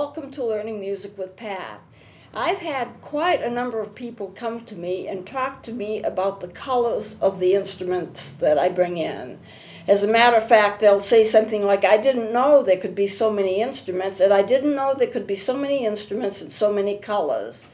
welcome to Learning Music with Pat. I've had quite a number of people come to me and talk to me about the colors of the instruments that I bring in. As a matter of fact, they'll say something like, I didn't know there could be so many instruments, and I didn't know there could be so many instruments and so many colors.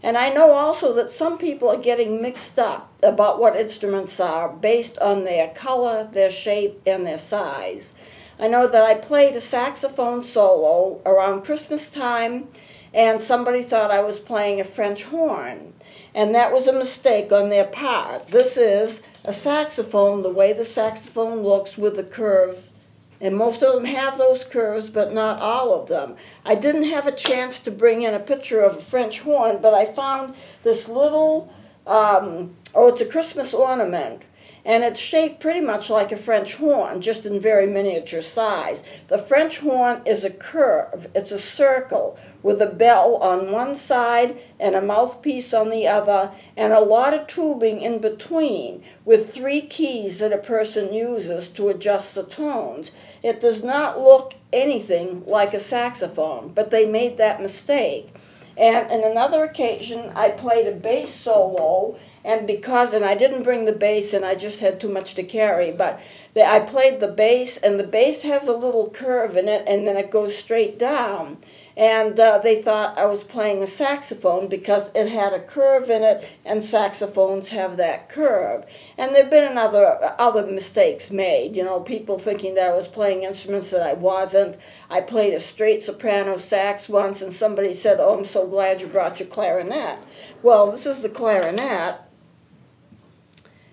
And I know also that some people are getting mixed up about what instruments are based on their color, their shape, and their size. I know that I played a saxophone solo around Christmas time, and somebody thought I was playing a French horn. And that was a mistake on their part. This is a saxophone, the way the saxophone looks with the curve. And most of them have those curves, but not all of them. I didn't have a chance to bring in a picture of a French horn, but I found this little, it's a Christmas ornament. And it's shaped pretty much like a French horn, just in very miniature size. The French horn is a curve. It's a circle with a bell on one side and a mouthpiece on the other, and a lot of tubing in between, with 3 keys that a person uses to adjust the tones. It does not look anything like a saxophone, but they made that mistake. And on another occasion, I played a bass solo, and I didn't bring the bass, and I just had too much to carry, but I played the bass, and the bass has a little curve in it, and then it goes straight down. And they thought I was playing a saxophone because it had a curve in it, and saxophones have that curve. And there have been other mistakes made, you know, people thinking that I was playing instruments that I wasn't. I played a straight soprano sax once, and somebody said, "Oh, I'm so glad you brought your clarinet." Well, this is the clarinet.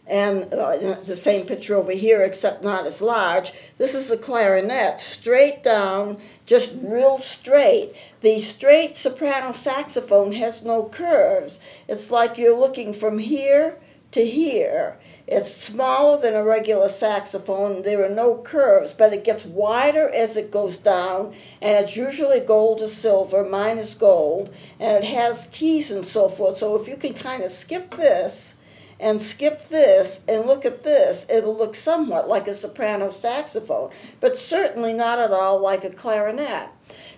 And the same picture over here, except not as large. This is the clarinet, straight down, just real straight. The straight soprano saxophone has no curves. It's like you're looking from here to here. It's smaller than a regular saxophone. There are no curves, but it gets wider as it goes down, and it's usually gold or silver. Mine is gold, and it has keys and so forth. So if you can kind of skip this, and skip this, and look at this, it'll look somewhat like a soprano saxophone, but certainly not at all like a clarinet.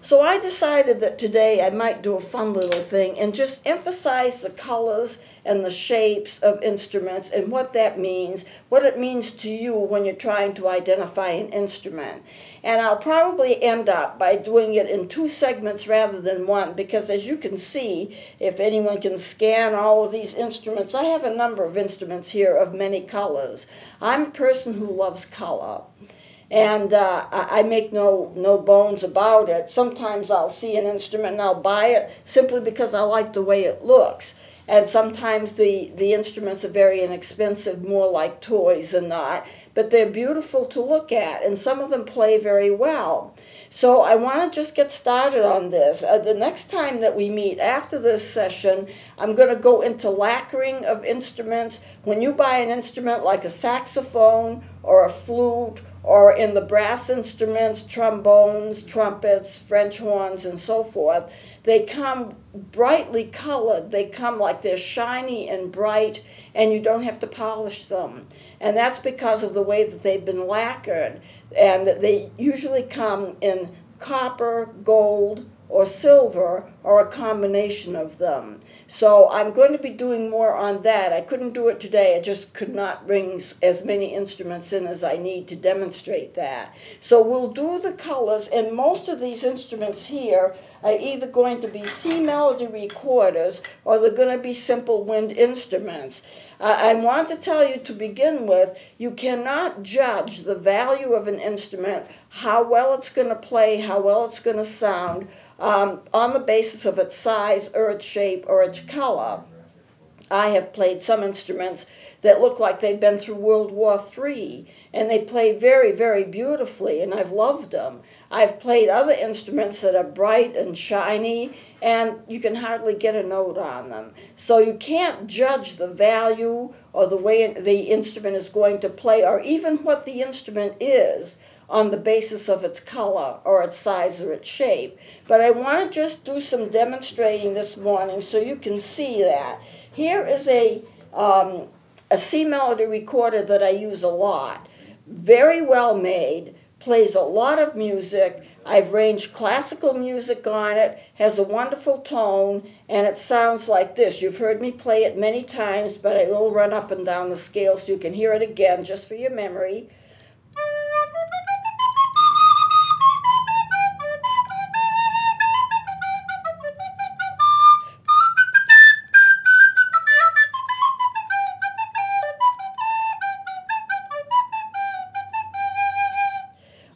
So I decided that today I might do a fun little thing and just emphasize the colors and the shapes of instruments and what that means, what it means to you when you're trying to identify an instrument. And I'll probably end up by doing it in 2 segments rather than 1, because as you can see, if anyone can scan all of these instruments, I have a number of instruments here of many colors. I'm a person who loves color. And I make no bones about it. Sometimes I'll see an instrument and I'll buy it simply because I like the way it looks. And sometimes the instruments are very inexpensive, more like toys than not. But they're beautiful to look at, and some of them play very well. So I want to just get started on this. The next time that we meet after this session, I'm going to go into lacquering of instruments. When you buy an instrument like a saxophone or a flute, or in the brass instruments, trombones, trumpets, French horns, and so forth, they come brightly colored. They come like they're shiny and bright, and you don't have to polish them. And that's because of the way that they've been lacquered. And they usually come in copper, gold, or silver, or a combination of them. So I'm going to be doing more on that. I couldn't do it today. I just could not bring as many instruments in as I need to demonstrate that. So we'll do the colors, and most of these instruments here are either going to be C melody recorders or they're going to be simple wind instruments. I want to tell you to begin with, you cannot judge the value of an instrument, how well it's going to play, how well it's going to sound, on the basis of its size or its shape or its color. I have played some instruments that look like they've been through World War III, and they play very, very beautifully, and I've loved them. I've played other instruments that are bright and shiny, and you can hardly get a note on them. So you can't judge the value or the way the instrument is going to play, or even what the instrument is, on the basis of its color or its size or its shape. But I want to just do some demonstrating this morning so you can see that. Here is a C melody recorder that I use a lot. Very well made, plays a lot of music. I've arranged classical music on it, has a wonderful tone, and it sounds like this. You've heard me play it many times, but I will run up and down the scale so you can hear it again just for your memory.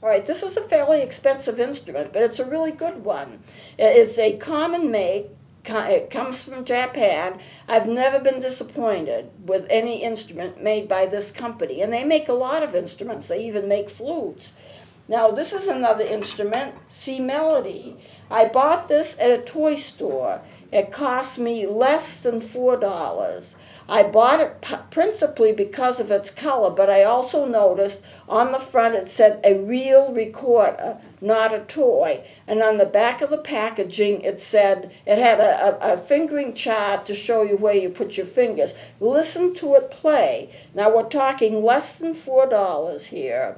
All right, this is a fairly expensive instrument, but it's a really good one. It is a common make. It comes from Japan. I've never been disappointed with any instrument made by this company. And they make a lot of instruments. They even make flutes. Now, this is another instrument, C Melody. I bought this at a toy store. It cost me less than $4. I bought it principally because of its color, but I also noticed on the front it said a real recorder, not a toy. And on the back of the packaging it said, it had a fingering chart to show you where you put your fingers. Listen to it play. Now we're talking less than $4 here.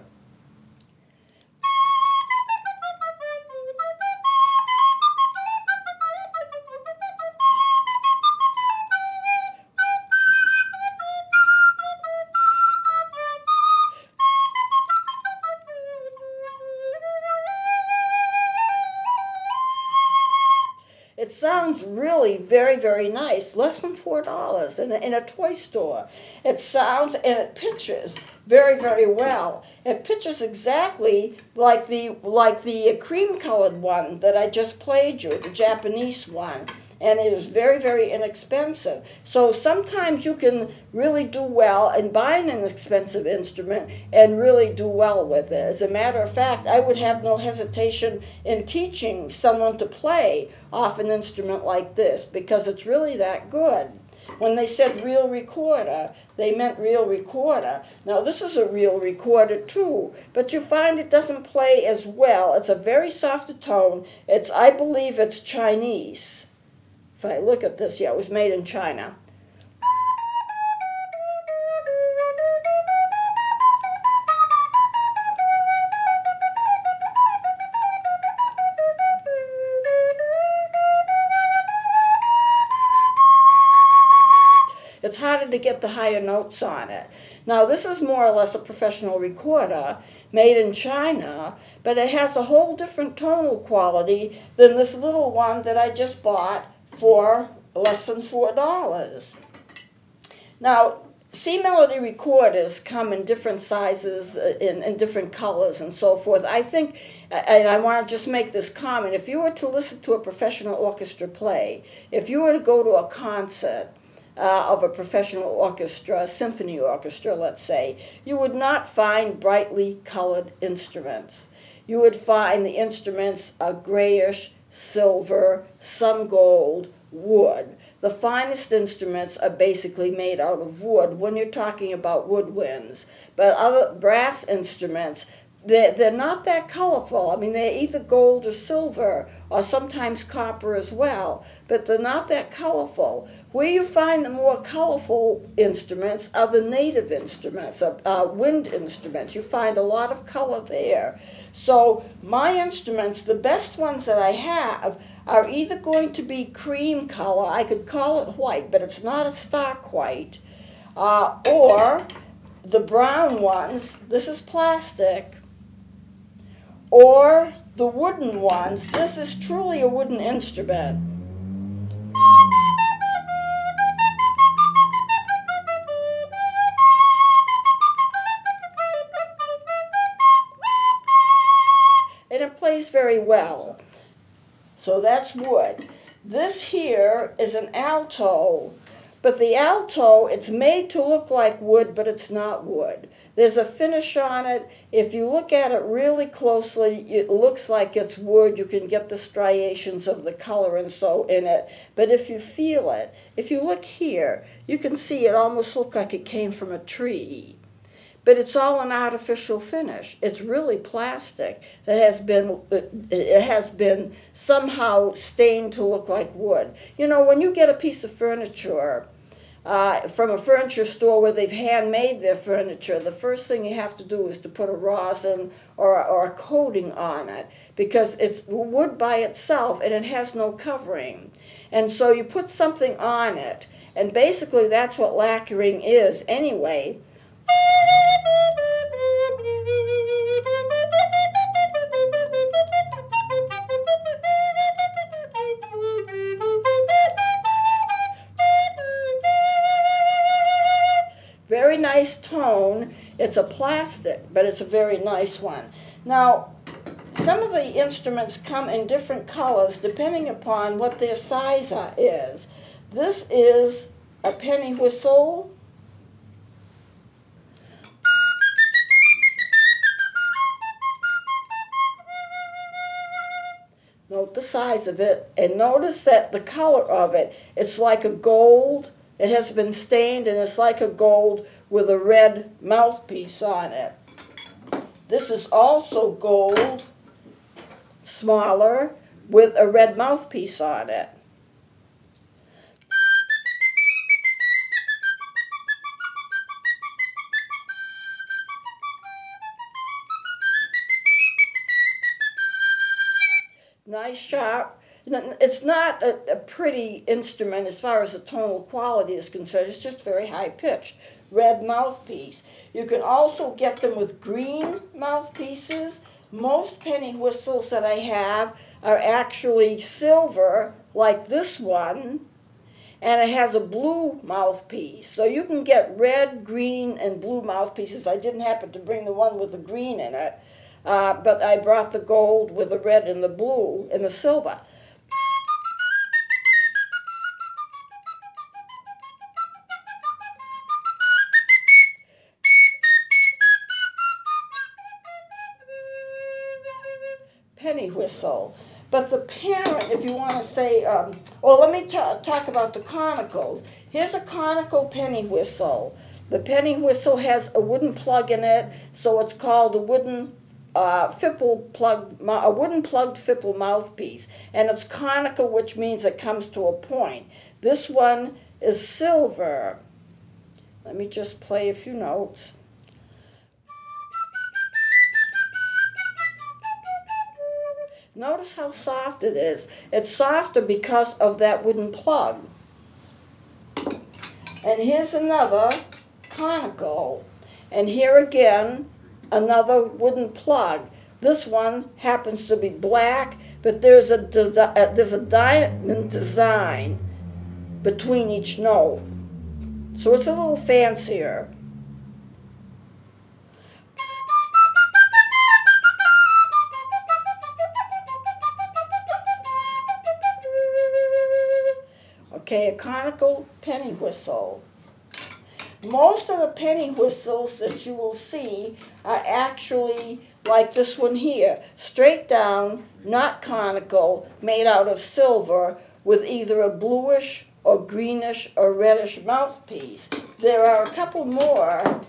It sounds really very, very nice, less than $4 in a toy store. It sounds and it pitches very, very well. It pitches exactly like the cream-colored one that I just played you, the Japanese one. And it is very, very inexpensive. So sometimes you can really do well in buying an expensive instrument and really do well with it. As a matter of fact, I would have no hesitation in teaching someone to play off an instrument like this because it's really that good. When they said real recorder, they meant real recorder. Now this is a real recorder too, but you find it doesn't play as well. It's a very soft tone. I believe it's Chinese. If I look at this, yeah, it was made in China. It's harder to get the higher notes on it. Now, this is more or less a professional recorder made in China, but it has a whole different tonal quality than this little one that I just bought for less than $4. Now, C Melody recorders come in different sizes, in different colors and so forth. I think, and I want to just make this comment, if you were to listen to a professional orchestra play, if you were to go to a concert of a professional orchestra, a symphony orchestra, let's say, you would not find brightly colored instruments. You would find the instruments are grayish, silver, some gold, wood. The finest instruments are basically made out of wood when you're talking about woodwinds. But other brass instruments, they're not that colorful. I mean, they're either gold or silver, or sometimes copper as well, but they're not that colorful. Where you find the more colorful instruments are the native instruments, wind instruments. You find a lot of color there. So my instruments, the best ones that I have, are either going to be cream color, I could call it white, but it's not a stark white, or the brown ones, this is plastic, or the wooden ones. This is truly a wooden instrument. And it plays very well. So that's wood. This here is an alto, but the alto, it's made to look like wood, but it's not wood. There's a finish on it. If you look at it really closely, it looks like it's wood. You can get the striations of the color and so in it. But if you feel it, if you look here, you can see it almost looks like it came from a tree. But it's all an artificial finish. It's really plastic that it has been somehow stained to look like wood. You know, when you get a piece of furniture, from a furniture store where they've handmade their furniture, the first thing you have to do is to put a rosin or a coating on it, because it's wood by itself and it has no covering. And so you put something on it, and basically that's what lacquering is anyway. Very nice tone. It's a plastic, but it's a very nice one. Now, some of the instruments come in different colors depending upon what their size is. This is a penny whistle. Note the size of it, and notice that the color of it, it's like a gold. It has been stained, and it's like a gold with a red mouthpiece on it. This is also gold, smaller, with a red mouthpiece on it. Nice, sharp. It's not a pretty instrument as far as the tonal quality is concerned. It's just very high pitched. Red mouthpiece. You can also get them with green mouthpieces. Most penny whistles that I have are actually silver, like this one, and it has a blue mouthpiece. So you can get red, green, and blue mouthpieces. I didn't happen to bring the one with the green in it, but I brought the gold with the red and the blue and the silver. Penny whistle. But the parent, if you want to say, well, let me talk about the conicals. Here's a conical penny whistle. The penny whistle has a wooden plug in it, so it's called a wooden plugged fipple mouthpiece. And it's conical, which means it comes to a point. This one is silver. Let me just play a few notes. Notice how soft it is. It's softer because of that wooden plug. And here's another conical. And here again, another wooden plug. This one happens to be black, but there's a diamond design between each note. So it's a little fancier. Okay, a conical penny whistle. Most of the penny whistles that you will see are actually like this one here, straight down, not conical, made out of silver with either a bluish or greenish or reddish mouthpiece. There are a couple more.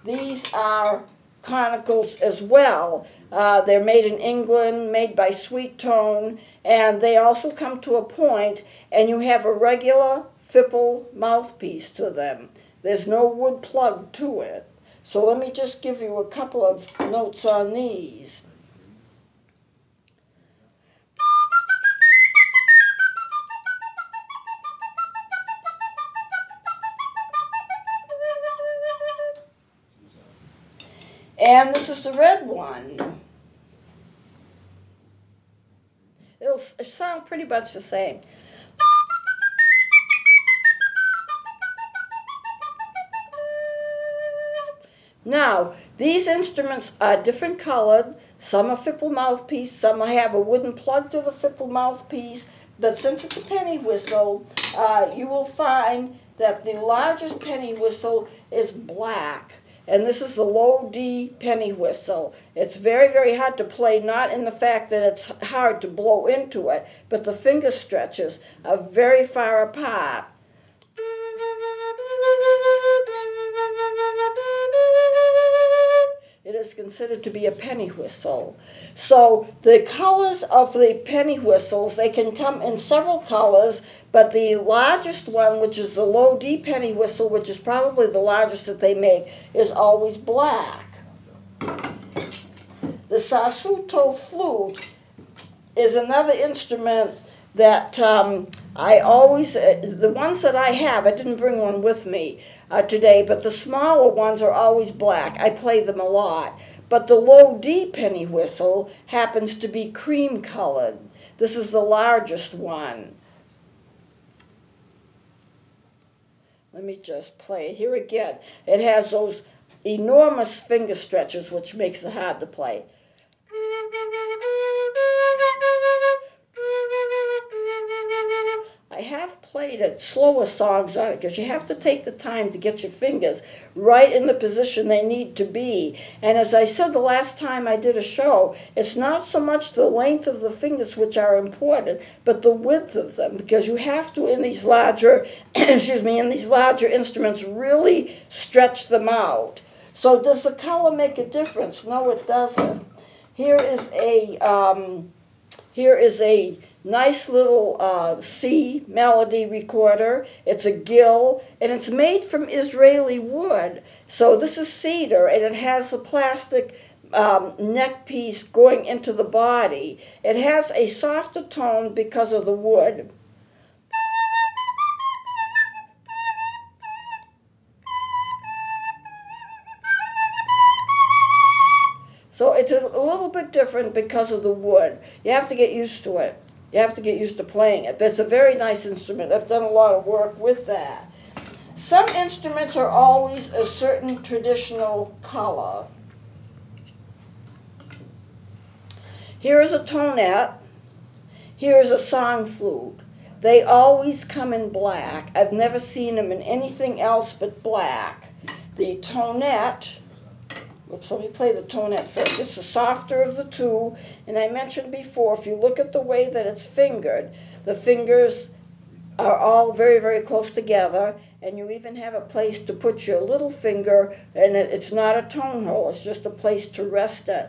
These are conicals as well. They're made in England, made by Sweet Tone, and they also come to a point, and you have a regular fipple mouthpiece to them. There's no wood plug to it. So let me just give you a couple of notes on these. And this is the red one. It'll sound pretty much the same. Now, these instruments are different colored. Some are fipple mouthpiece, some have a wooden plug to the fipple mouthpiece. But since it's a penny whistle, you will find that the largest penny whistle is black. And this is the low D penny whistle. It's very, very hard to play, not in the fact that it's hard to blow into it, but the finger stretches are very far apart. It it is considered to be a penny whistle. So the colors of the penny whistles, they can come in several colors, but the largest one, which is the low D penny whistle, which is probably the largest that they make, is always black. The sasuto flute is another instrument that I always, the ones that I have, I didn't bring one with me today, but the smaller ones are always black. I play them a lot. But the low D penny whistle happens to be cream colored. This is the largest one. Let me just play it here again. It has those enormous finger stretches, which makes it hard to play. I have played it slower songs on it because you have to take the time to get your fingers right in the position they need to be. And as I said the last time I did a show, it's not so much the length of the fingers which are important, but the width of them, because you have to, in these larger, in these larger instruments, really stretch them out. So does the color make a difference? No, it doesn't. Here is a nice little C melody recorder. It's a gill, and it's made from Israeli wood. So this is cedar, and it has a plastic neck piece going into the body. It has a softer tone because of the wood. So it's a little bit different because of the wood. You have to get used to it. You have to get used to playing it. But it's a very nice instrument. I've done a lot of work with that. Some instruments are always a certain traditional color. Here is a tonette. Here is a song flute. They always come in black. I've never seen them in anything else but black. The tonette, oops, let me play the tonette first. It's the softer of the two, and I mentioned before, if you look at the way that it's fingered, the fingers are all very, very close together, and you even have a place to put your little finger, and it's not a tone hole, it's just a place to rest it.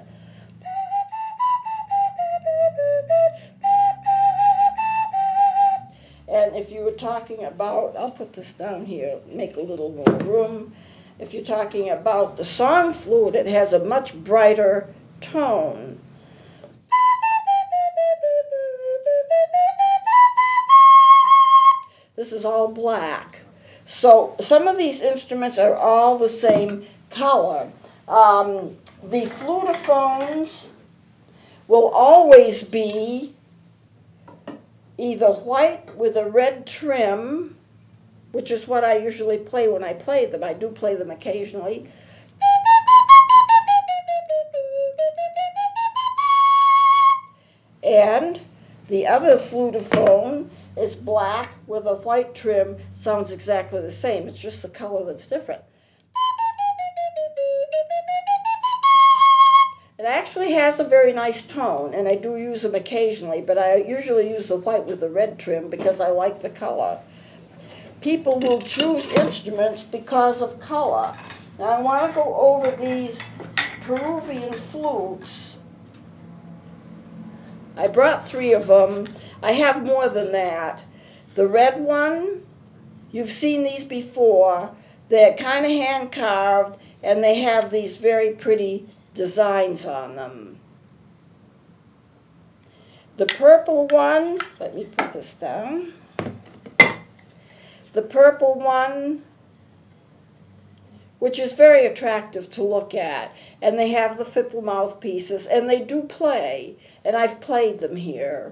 And if you were talking about, I'll put this down here, make a little more room. If you're talking about the song flute, it has a much brighter tone. This is all black. So some of these instruments are all the same color. The flutophones will always be either white with a red trim, which is what I usually play when I play them. I do play them occasionally. And the other flutophone is black with a white trim. Sounds exactly the same. It's just the color that's different. It actually has a very nice tone, and I do use them occasionally, but I usually use the white with the red trim because I like the color. People will choose instruments because of color. Now I want to go over these Peruvian flutes. I brought 3 of them. I have more than that. The red one, you've seen these before. They're kind of hand-carved, and they have these very pretty designs on them. The purple one, let me put this down. The purple one, which is very attractive to look at, and they have the Fipple mouthpieces, and they do play, and I've played them here.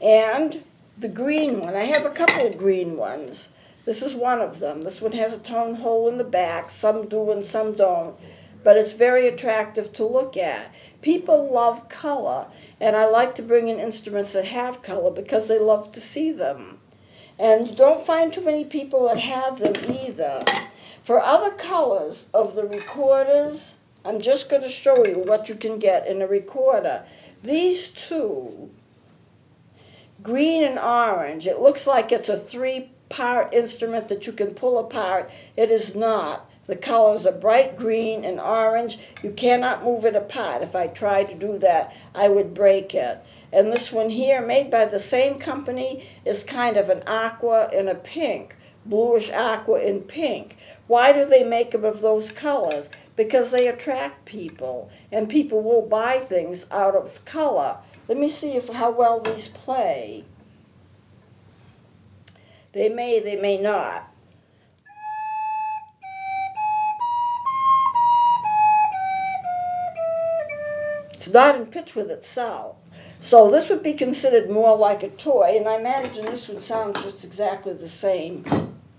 And the green one, I have a couple of green ones. This is one of them. This one has a tone hole in the back. Some do and some don't. But it's very attractive to look at. People love color, and I like to bring in instruments that have color because they love to see them. And you don't find too many people that have them either. For other colors of the recorders, I'm just going to show you what you can get in a recorder. These two, green and orange, it looks like it's a 3-part instrument that you can pull apart. It is not. The colors are bright green and orange. You cannot move it apart. If I tried to do that, I would break it. And this one here, made by the same company, is kind of an aqua and a pink. Bluish aqua and pink. Why do they make them of those colors? Because they attract people, and people will buy things out of color. Let me see how well these play. They may not. It's not in pitch with itself. So this would be considered more like a toy, and I imagine this would sound just exactly the same,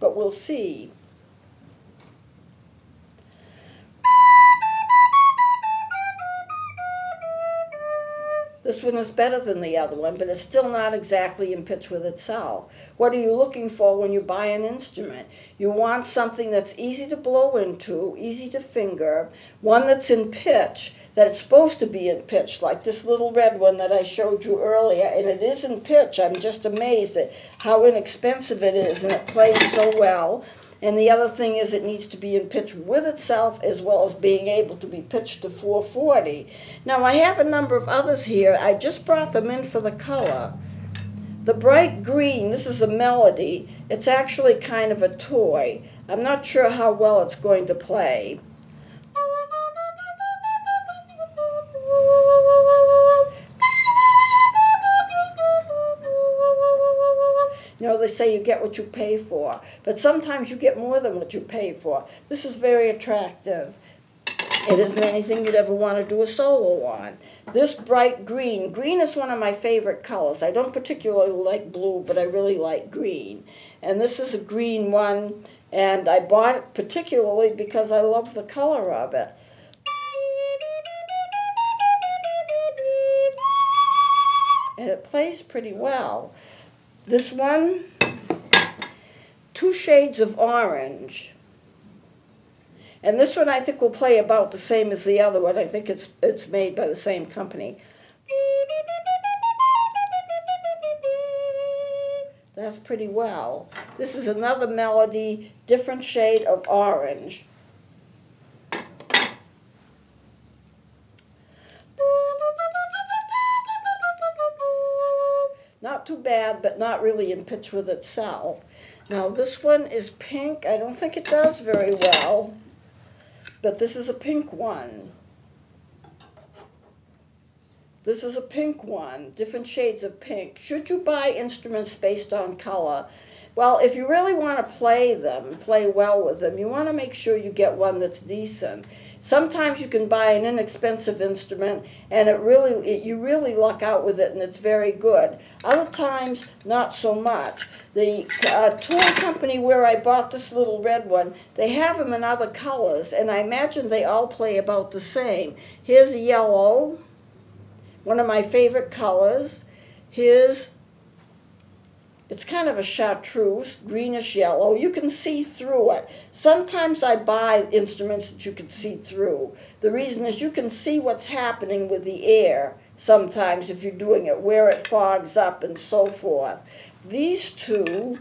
but we'll see. This one is better than the other one, but it's still not exactly in pitch with itself. What are you looking for when you buy an instrument? You want something that's easy to blow into, easy to finger, one that's in pitch, that it's supposed to be in pitch, like this little red one that I showed you earlier, and it is in pitch. I'm just amazed at how inexpensive it is, and it plays so well. And the other thing is it needs to be in pitch with itself as well as being able to be pitched to 440. Now I have a number of others here. I just brought them in for the color. The bright green, this is a melody. It's actually kind of a toy. I'm not sure how well it's going to play. You know, they say you get what you pay for, but sometimes you get more than what you pay for. This is very attractive. It isn't anything you'd ever want to do a solo on. This bright green, green is one of my favorite colors. I don't particularly like blue, but I really like green. And this is a green one, and I bought it particularly because I love the color of it. And it plays pretty well. This one, 2 shades of orange. And this one I think will play about the same as the other one. I think it's made by the same company. That's pretty well. This is another melody, different shade of orange. Not too bad, but not really in pitch with itself. Now this one is pink. I don't think it does very well, but this is a pink one. This is a pink one, different shades of pink. Should you buy instruments based on color? Well, if you really want to play them, play well with them, you want to make sure you get one that's decent. Sometimes you can buy an inexpensive instrument and you really luck out with it and it's very good. Other times, not so much. The toy company where I bought this little red one, they have them in other colors, and I imagine they all play about the same. Here's a yellow, one of my favorite colors. It's kind of a chartreuse, greenish yellow. You can see through it. Sometimes I buy instruments that you can see through. The reason is you can see what's happening with the air sometimes if you're doing it, where it fogs up and so forth. These two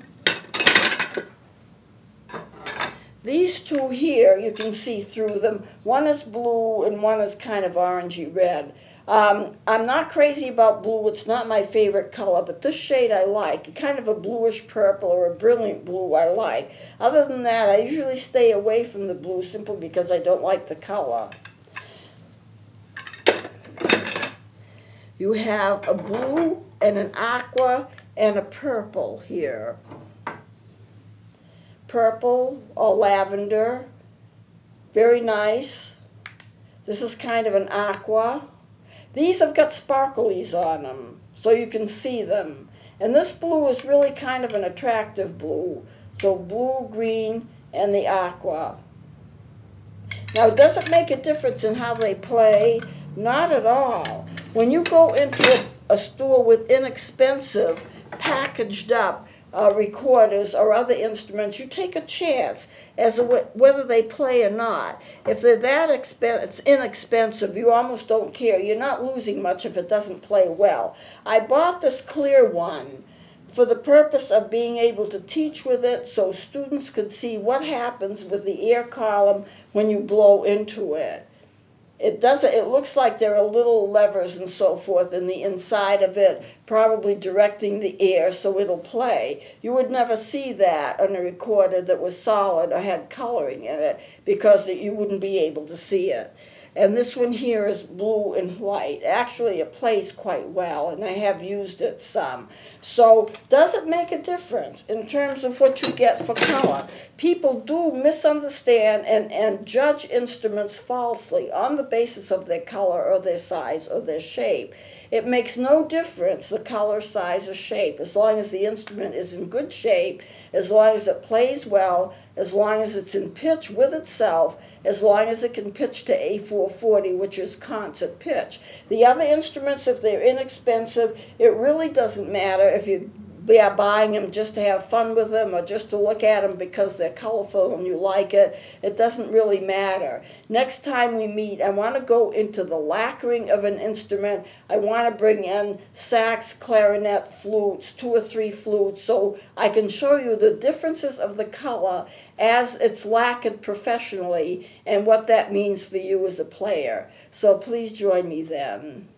here, you can see through them. One is blue and one is kind of orangey red. I'm not crazy about blue. It's not my favorite color, but this shade I like. Kind of a bluish purple or a brilliant blue I like. Other than that, I usually stay away from the blue simply because I don't like the color. You have a blue and an aqua and a purple here. Purple or lavender, very nice. This is kind of an aqua. These have got sparklies on them, so you can see them. And this blue is really kind of an attractive blue. So blue, green, and the aqua. Now, does it make a difference in how they play? Not at all. When you go into a store with inexpensive, packaged up recorders or other instruments, you take a chance as to whether they play or not. If they're that inexpensive, you almost don't care. You're not losing much if it doesn't play well. I bought this clear one for the purpose of being able to teach with it so students could see what happens with the air column when you blow into it. It looks like there are little levers and so forth in the inside of it, probably directing the air so it'll play. You would never see that on a recorder that was solid or had coloring in it because you wouldn't be able to see it. And this one here is blue and white. Actually, it plays quite well, and I have used it some. So does it make a difference in terms of what you get for color? People do misunderstand and judge instruments falsely on the basis of their color or their size or their shape. It makes no difference, the color, size, or shape, as long as the instrument is in good shape, as long as it plays well, as long as it's in pitch with itself, as long as it can pitch to A440, which is concert pitch. The other instruments, if they're inexpensive, it really doesn't matter if you are buying them just to have fun with them or just to look at them because they're colorful and you like it. It doesn't really matter. Next time we meet, I want to go into the lacquering of an instrument. I want to bring in sax, clarinet, flutes, 2 or 3 flutes, so I can show you the differences of the color as it's lacquered professionally and what that means for you as a player. So please join me then.